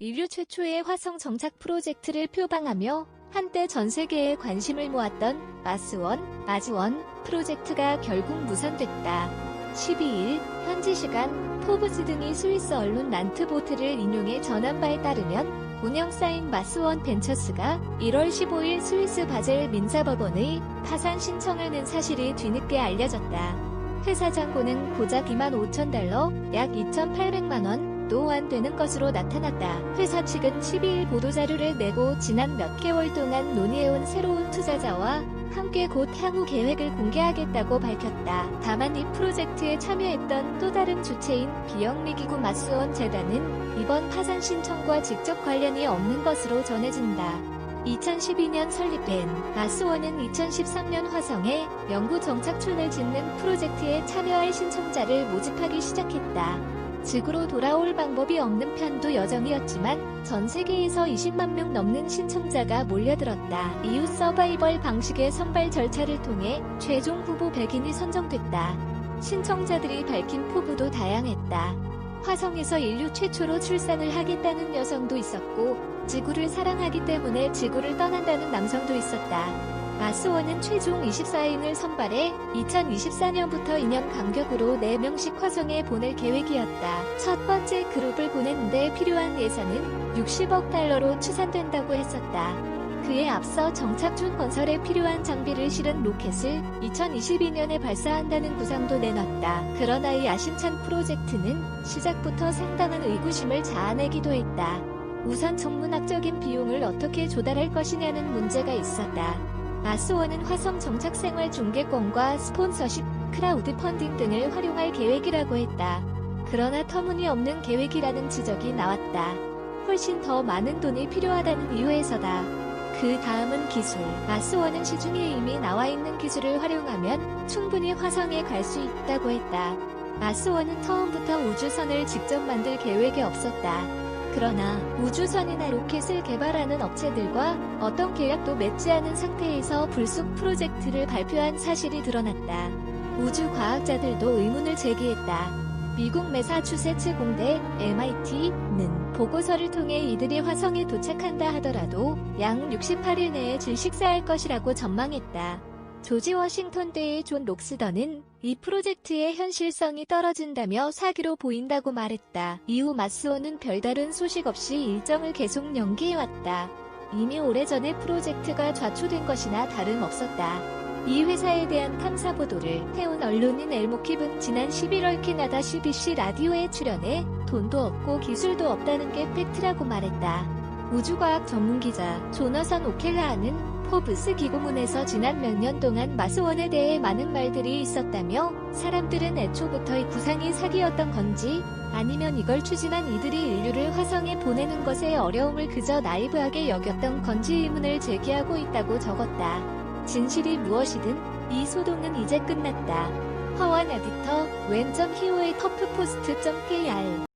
인류 최초의 화성 정착 프로젝트를 표방하며 한때 전 세계에 관심을 모았던 마즈원 프로젝트가 결국 무산됐다. 12일 현지 시간 포브스 등이 스위스 언론 란트보트를 인용해 전한 바에 따르면 운영사인 마스원 벤처스가 1월 15일 스위스 바젤 민사법원의 파산 신청을 낸 사실이 뒤늦게 알려졌다. 회사 잔고는 고작 $25,000, 약 2,800만 원도 안 되는 것으로 나타났다. 회사 측은 12일 보도자료를 내고 지난 몇 개월 동안 논의해온 새로운 투자자와 함께 곧 향후 계획을 공개하겠다고 밝혔다. 다만 이 프로젝트에 참여했던 또 다른 주체인 비영리기구 마스원 재단은 이번 파산 신청과 직접 관련이 없는 것으로 전해진다. 2012년 설립된 마스원은 2013년 화성에 영구 정착촌을 짓는 프로젝트에 참여할 신청자를 모집하기 시작했다. 지구로 돌아올 방법이 없는 편도 여정이었지만 전 세계에서 20만 명 넘는 신청자가 몰려들었다. 이후 서바이벌 방식의 선발 절차를 통해 최종 후보 100인이 선정됐다. 신청자들이 밝힌 포부도 다양했다. 화성에서 인류 최초로 출산을 하겠다는 여성도 있었고 지구를 사랑하기 때문에 지구를 떠난다는 남성도 있었다. 마스원은 최종 24인을 선발해 2024년부터 2년 간격으로 4명씩 화성에 보낼 계획이었다. 첫 번째 그룹을 보내는데 필요한 예산은 $60억 추산된다고 했었다. 그에 앞서 정착촌 건설에 필요한 장비를 실은 로켓을 2022년에 발사한다는 구상도 내놨다. 그러나 이 야심찬 프로젝트는 시작부터 상당한 의구심을 자아내기도 했다. 우선 천문학적인 비용을 어떻게 조달할 것이냐는 문제가 있었다. 마스원은 화성 정착 생활 중개권과 스폰서십, 크라우드 펀딩 등을 활용할 계획이라고 했다. 그러나 터무니없는 계획이라는 지적이 나왔다. 훨씬 더 많은 돈이 필요하다는 이유에서다. 그 다음은 기술. 마스원은 시중에 이미 나와 있는 기술을 활용하면 충분히 화성에 갈 수 있다고 했다. 마스원은 처음부터 우주선을 직접 만들 계획이 없었다. 그러나 우주선이나 로켓을 개발하는 업체들과 어떤 계약도 맺지 않은 상태에서 불쑥 프로젝트를 발표한 사실이 드러났다. 우주과학자들도 의문을 제기했다. 미국 매사추세츠 공대 MIT는 보고서를 통해 이들이 화성에 도착한다 하더라도 약 68일 내에 질식사할 것이라고 전망했다. 조지 워싱턴대의 존 록스더는 이 프로젝트의 현실성이 떨어진다며 사기로 보인다고 말했다. 이후 마스원은 별다른 소식 없이 일정을 계속 연기해왔다. 이미 오래전에 프로젝트가 좌초된 것이나 다름없었다. 이 회사에 대한 탐사 보도를 해온 언론인 엘모킵은 지난 11월 캐나다 CBC 라디오에 출연해 돈도 없고 기술도 없다는 게 팩트라고 말했다. 우주과학 전문기자 조너선 오켈라하는 포브스 기고문에서 지난 몇 년 동안 마스원에 대해 많은 말들이 있었다며 사람들은 애초부터 이 구상이 사기였던 건지 아니면 이걸 추진한 이들이 인류를 화성에 보내는 것의 어려움을 그저 나이브하게 여겼던 건지 의문을 제기하고 있다고 적었다. 진실이 무엇이든 이 소동은 이제 끝났다. 허원 에디터 웬.히오의 터프포스트.kr